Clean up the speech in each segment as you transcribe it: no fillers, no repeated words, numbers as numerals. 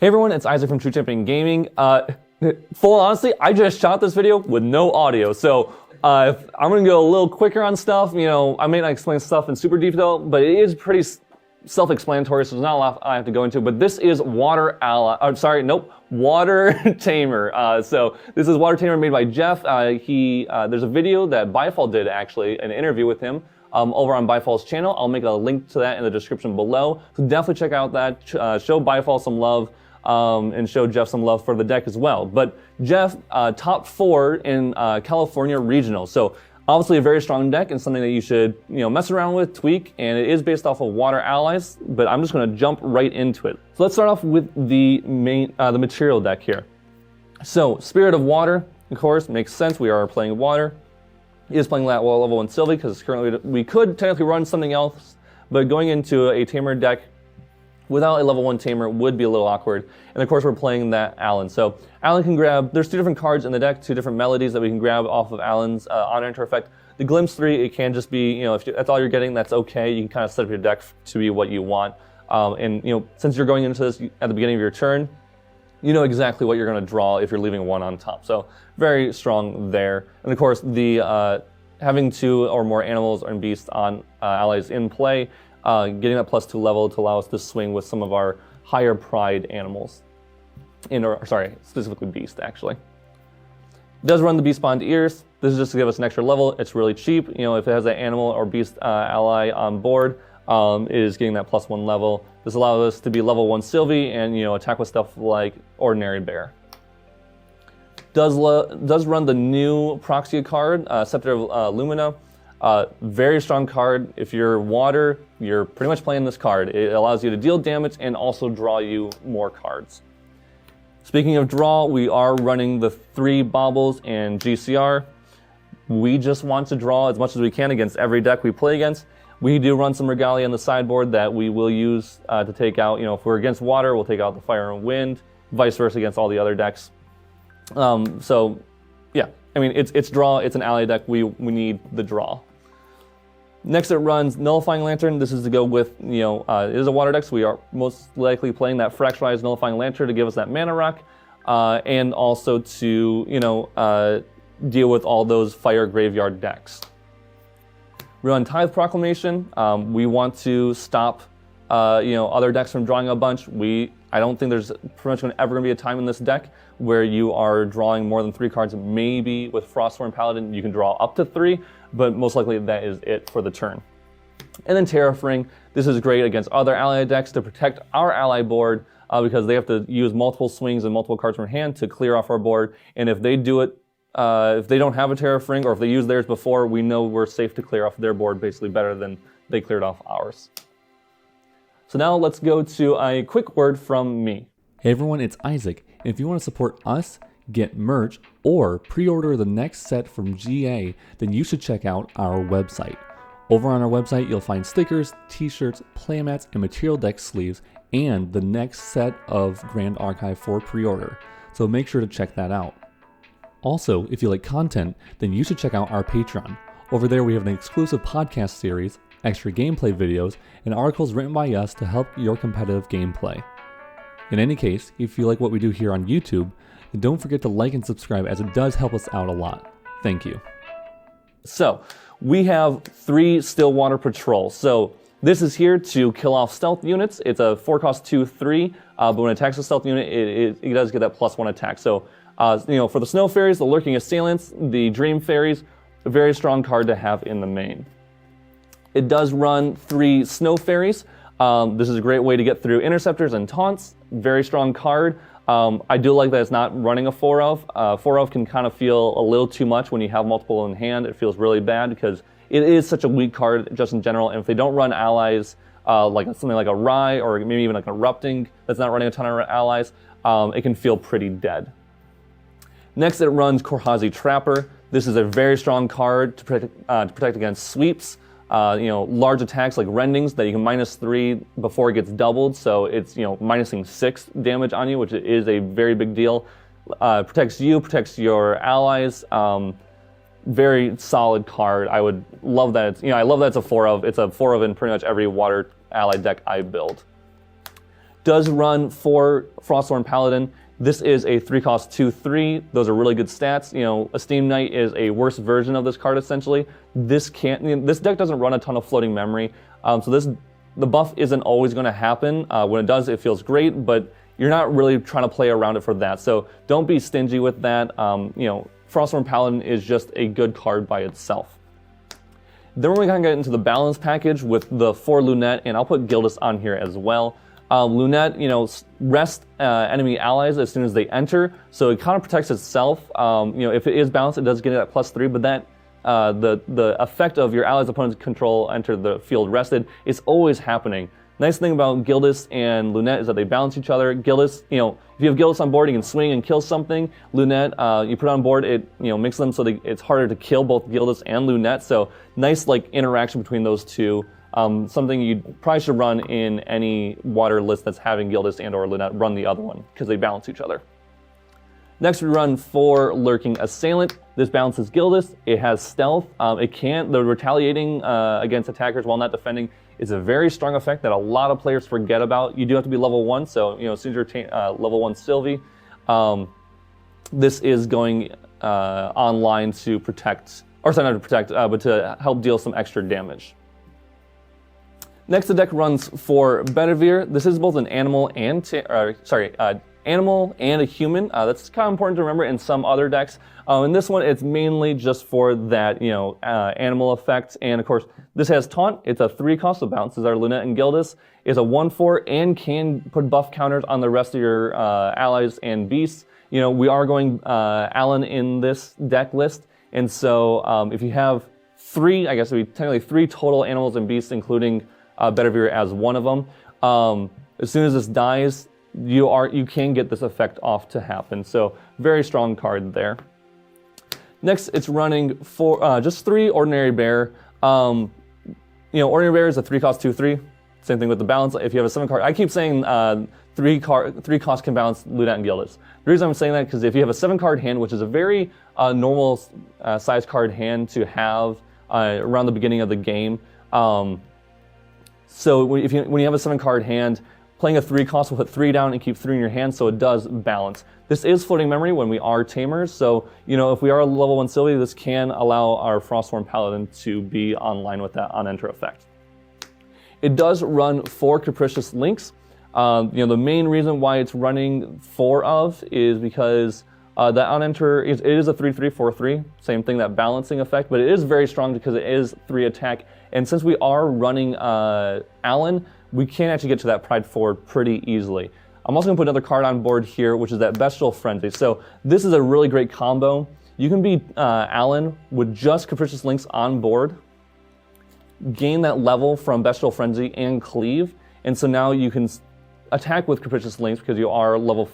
Hey everyone, it's Isaac from True Champion Gaming. Full honestly, I just shot this video with no audio, so I'm gonna go a little quicker on stuff. You know, I may not explain stuff in super detail, but it is pretty self-explanatory, so there's not a lot I have to go into. But this is Water Tamer. So this is Water Tamer made by Jeff. There's a video that Biefall did actually, an interview with him. Over on Biefall's channel. I'll make a link to that in the description below. So definitely check out that, show Biefall some love, and show Jeff some love for the deck as well. But Jeff, top 4 in California Regional. So obviously a very strong deck and something that you should mess around with, tweak, and it is based off of Water Allies, but I'm just gonna jump right into it. So let's start off with the material deck here. So Spirit of Water, of course, makes sense. We are playing Water. He is playing that level 1 Sylvie because currently we could technically run something else, but going into a Tamer deck without a level 1 Tamer would be a little awkward. And of course we're playing that Alan. So Alan can grab, there's 2 different cards in the deck, 2 different melodies that we can grab off of Alan's on enter effect. The Glimpse 3, it can just be, if that's all you're getting, that's okay. You can kind of set up your deck to be what you want. And since you're going into this at the beginning of your turn, you know exactly what you're going to draw if you're leaving 1 on top. So very strong there. And of course, the having 2 or more animals and beasts on allies in play, getting that +2 level to allow us to swing with some of our higher pride animals. Specifically beast actually. It does run the Beast Bond Ears. This is just to give us an extra level. It's really cheap. If it has an animal or beast ally on board, it is getting that +1 level. This allows us to be level 1 Sylvie and attack with stuff like Ordinary Bear. Does run the new Proxia card, Scepter of Lumina. Very strong card. If you're Water, you're pretty much playing this card. It allows you to deal damage and also draw you more cards. Speaking of draw, we are running the 3 Baubles and GCR. We just want to draw as much as we can against every deck we play against. We do run some Regalia on the sideboard that we will use to take out, if we're against Water, we'll take out the Fire and Wind, vice versa against all the other decks. So yeah, I mean, it's draw, it's an ally deck, we need the draw. Next it runs Nullifying Lantern. This is to go with, it is a Water deck, so we are most likely playing that Fractualized Nullifying Lantern to give us that mana rock, and also to, deal with all those Fire Graveyard decks. We run Tithe Proclamation. We want to stop, other decks from drawing a bunch. I don't think there's pretty much ever going to be a time in this deck where you are drawing more than 3 cards. Maybe with Frostborn Paladin, you can draw up to 3, but most likely that is it for the turn. And then Terrafring. This is great against other ally decks to protect our ally board because they have to use multiple swings and multiple cards from hand to clear off our board. And if they do it, if they don't have a Terrafring or if they use theirs before, we know we're safe to clear off their board basically better than they cleared off ours. So now let's go to a quick word from me. Hey everyone, it's Isaac, and if you want to support us, get merch, or pre-order the next set from GA, then you should check out our website. Over on our website, you'll find stickers, t-shirts, playmats, and material deck sleeves, and the next set of Grand Archive for pre-order. So make sure to check that out. Also, if you like content, then you should check out our Patreon. Over there we have an exclusive podcast series, extra gameplay videos, and articles written by us to help your competitive gameplay. In any case, if you like what we do here on YouTube, then don't forget to like and subscribe as it does help us out a lot. Thank you. So, we have 3 Stillwater Patrols. So, this is here to kill off stealth units. It's a 4-cost 2/3, but when it attacks a stealth unit, it does get that +1 attack. So, for the Snow Fairies, the Lurking Assailants, the Dream Fairies, a very strong card to have in the main. It does run 3 Snow Fairies. This is a great way to get through Interceptors and Taunts. Very strong card. I do like that it's not running a 4-of. 4-of can kind of feel a little too much when you have multiple in hand. It feels really bad because it is such a weak card just in general. And if they don't run allies, like something like a Rye or maybe even like an Erupting that's not running a ton of allies, it can feel pretty dead. Next it runs Korhazi Trapper. This is a very strong card to protect against sweeps. Large attacks like Rendings that you can -3 before it gets doubled, so it's minusing 6 damage on you, which is a very big deal. Protects you, protects your allies. Very solid card. I would love that. I love that it's a 4-of. It's a 4-of in pretty much every Water ally deck I build. Does run for Frostborn Paladin. This is a 3-cost 2/3. Those are really good stats. You know, Esteemed Knight is a worse version of this card essentially. This deck doesn't run a ton of floating memory, so the buff isn't always going to happen. When it does, it feels great, but you're not really trying to play around it for that. So don't be stingy with that. You know, Frostborn Paladin is just a good card by itself. Then we're going to get into the balance package with the 4 Lunette, and I'll put Gildas on here as well. Lunette, you know, rest enemy allies as soon as they enter, so it kind of protects itself. You know, if it is balanced, it does get it at +3, but that the effect of your allies' opponent's control enter the field rested is always happening. Nice thing about Gildas and Lunette is that they balance each other. Gildas, you know, if you have Gildas on board, you can swing and kill something. Lunette, you put it on board, it makes them so it's harder to kill both Gildas and Lunette. So nice like interaction between those two. Something you probably should run in any water list that's having Gildas and or Lunette. Run the other one because they balance each other. Next, we run 4 Lurking Assailant. This balances Gildas. It has stealth. The retaliating against attackers while not defending is a very strong effect that a lot of players forget about. You do have to be level 1, so as soon as you're level 1 Sylvie, this is going online to protect, or sorry, not to protect, but to help deal some extra damage. Next, the deck runs 4 Bedivere. This is both an animal and animal and a human. That's kind of important to remember in some other decks. In this one, it's mainly just for that animal effect. And of course, this has Taunt. It's a 3-cost, so bounces our Lunette and Gildas. It's a 1/4 and can put buff counters on the rest of your allies and beasts. We are going Alan in this deck list, and so if you have 3, I guess it would be technically 3 total animals and beasts, including Bedivere as one of them. As soon as this dies, you can get this effect off to happen. So very strong card there. Next, it's running for just 3 Ordinary Bear. Ordinary Bear is a 3-cost 2/3. Same thing with the balance. If you have a 7-card, I keep saying 3 costs can balance Lunette and Gildas. The reason I'm saying that because if you have a 7-card hand, which is a very normal size card hand to have around the beginning of the game. So when you have a 7-card hand, playing a 3-cost will put 3 down and keep 3 in your hand, so it does balance. This is floating memory when we are tamers, so if we are level 1 Sylvie, this can allow our Frostborn Paladin to be online with that on-enter effect. It does run 4 Capricious Links. The main reason why it's running 4 of is because that on-enter, it is a 3/3/4/3, same thing, that balancing effect, but it is very strong because it is 3 attack, and since we are running Alan, we can actually get to that Pride Forward pretty easily. I'm also going to put another card on board here, which is that Bestial Frenzy. So this is a really great combo. You can beat Alan with just Capricious Links on board, gain that level from Bestial Frenzy and Cleave, and so now you can attack with Capricious Links because you are level...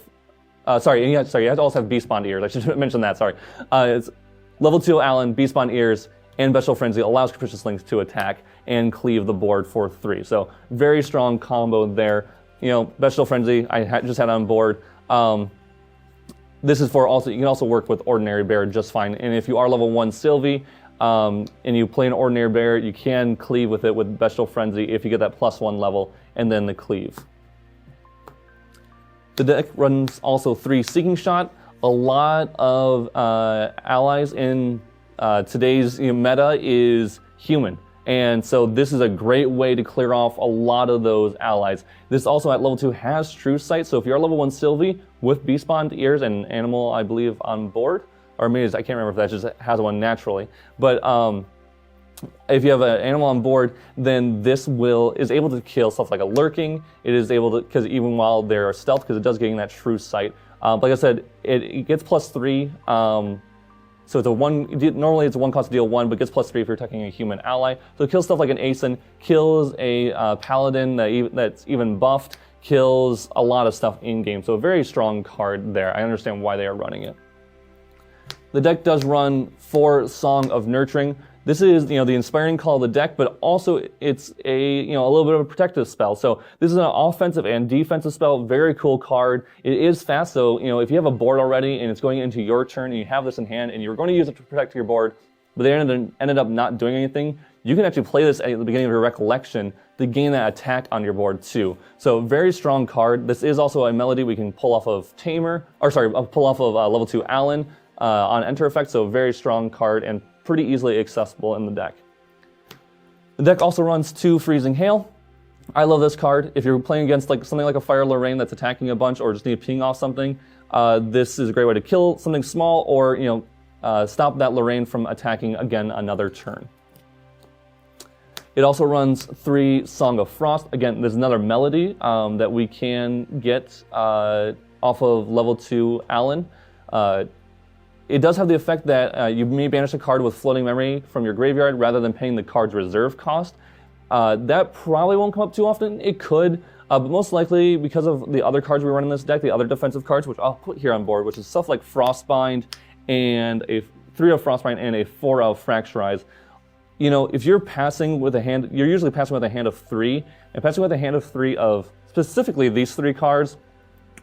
you have to also have Beast Bond Ears. I should mention that, sorry. It's level 2 Alan, Beast Bond Ears, and Bestial Frenzy allows Capricious Links to attack and cleave the board for 3. So very strong combo there. Bestial Frenzy, I just had on board. This is for also, you can also work with Ordinary Bear just fine. And if you are level 1 Sylvie, and you play an Ordinary Bear, you can cleave with it with Bestial Frenzy if you get that +1 level, and then the cleave. The deck runs also 3 Seeking Shot. A lot of allies in today's meta is human. And so this is a great way to clear off a lot of those allies. This also at level 2 has True Sight. So if you're level 1 Sylvie with Beast Bond Ears and Animal, I believe, on board, or maybe I can't remember if that just has one naturally. But if you have an animal on board, then this is able to kill stuff like a Lurking. It is able to, because even while they're stealth, because it does getting that True Sight. Like I said, it gets +3. So it's normally it's a 1-cost to deal 1, but gets +3 if you're attacking a human ally. So it kills stuff like an Aeson, kills a Paladin that's even buffed, kills a lot of stuff in game. So a very strong card there. I understand why they are running it. The deck does run 4 Song of Nurturing. This is the inspiring call of the deck, but also it's a little bit of a protective spell. So this is an offensive and defensive spell. Very cool card. It is fast, so if you have a board already and it's going into your turn and you have this in hand and you're going to use it to protect your board, but they ended up not doing anything, you can actually play this at the beginning of your Recollection to gain that attack on your board too. So very strong card. This is also a melody we can pull off of pull off of level 2 Alan on enter effect, so very strong card and pretty easily accessible in the deck. The deck also runs 2 Freezing Hail. I love this card. If you're playing against like something like a Fire Lorraine that's attacking a bunch or just need to ping off something, this is a great way to kill something small or stop that Lorraine from attacking again another turn. It also runs 3 Song of Frost. Again, there's another melody that we can get off of level 2 Alan. It does have the effect that you may banish a card with floating memory from your graveyard rather than paying the card's reserve cost. That probably won't come up too often. It could, but most likely because of the other cards we run in this deck, the other defensive cards, which I'll put here on board, which is stuff like Frostbind and a 3 of Frostbind and a 4 of Fracturize. If you're passing with a hand, you're usually passing with a hand of 3, and passing with a hand of 3 of specifically these 3 cards,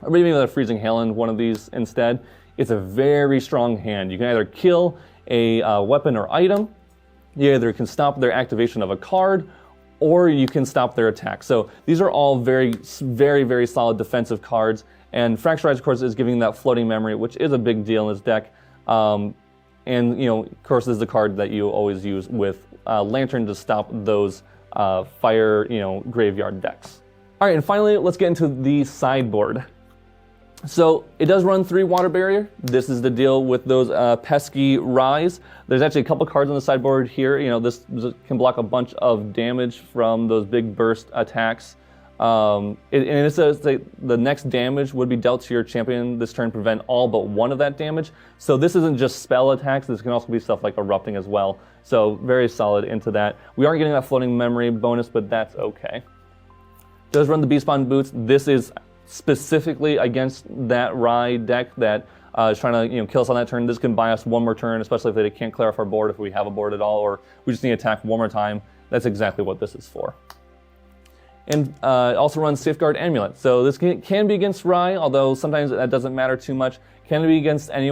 or maybe with a Freezing Hail in one of these instead, it's a very strong hand. You can either kill a weapon or item, you either can stop their activation of a card, or you can stop their attack. So these are all very, very, very solid defensive cards, and Fracturize, of course, is giving that floating memory, which is a big deal in this deck. And of course, this is the card that you always use with Lantern to stop those fire, graveyard decks. All right, and finally, let's get into the sideboard. So it does run 3 Water Barrier. This is the deal with those pesky Rise. There's actually a couple cards on the sideboard here. This can block a bunch of damage from those big burst attacks. And it says the next damage would be dealt to your champion this turn, prevent all but one of that damage. So this isn't just spell attacks, this can also be stuff like Erupting as well. So very solid into that. We aren't getting that floating memory bonus, but that's okay. Does run the Beastbond Boots. This is specifically against that Rye deck that is trying to kill us on that turn. This can buy us one more turn, especially if they can't clear off our board, if we have a board at all, or we just need to attack one more time. That's exactly what this is for. And it also runs Safeguard Amulet. So this can be against Rye, although sometimes that doesn't matter too much. Can be against any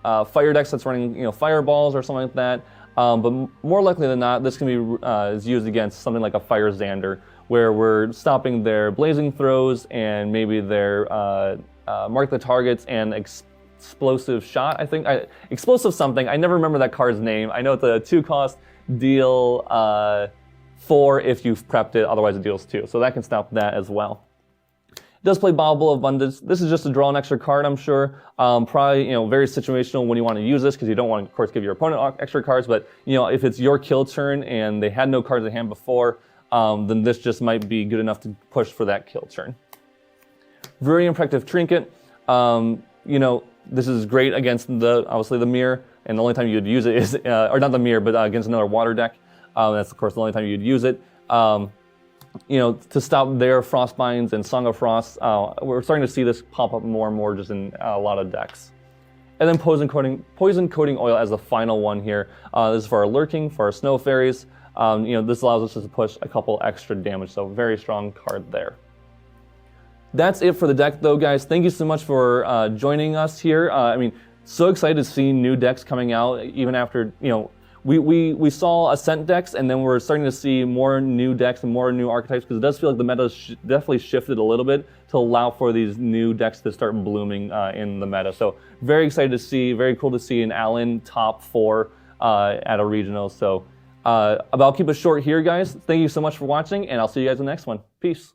fire decks that's running fireballs or something like that. But more likely than not, this can be is used against something like a Fire Xander, where we're stopping their Blazing Throws and maybe their Mark the Targets and Explosive Shot. I think Explosive something. I never remember that card's name. I know it's a 2-cost deal. 4 if you've prepped it, otherwise it deals 2. So that can stop that as well. It does play Bauble of Abundance. This is just to draw an extra card, I'm sure. Probably, very situational when you want to use this, because you don't want to, of course, give your opponent extra cards. But, if it's your kill turn and they had no cards in hand before, then this just might be good enough to push for that kill turn. Very Impractive Trinket. This is great against obviously the mirror, and the only time you'd use it is, or not the mirror, but against another water deck. That's, of course, the only time you'd use it. To stop their Frostbinds and Song of Frost. We're starting to see this pop up more and more just in a lot of decks. And then Poison Coating Oil as the final one here. This is for our Lurking, for our Snow Fairies. This allows us to push a couple extra damage, so very strong card there. That's it for the deck, though, guys. Thank you so much for joining us here. So excited to see new decks coming out, even after, we saw Ascent decks, and then we're starting to see more new decks and more new archetypes, because it does feel like the meta definitely shifted a little bit to allow for these new decks to start blooming in the meta. So very excited to see, very cool to see an Allen top 4 at a regional. So I'll keep it short here, guys. Thank you so much for watching, and I'll see you guys in the next one. Peace.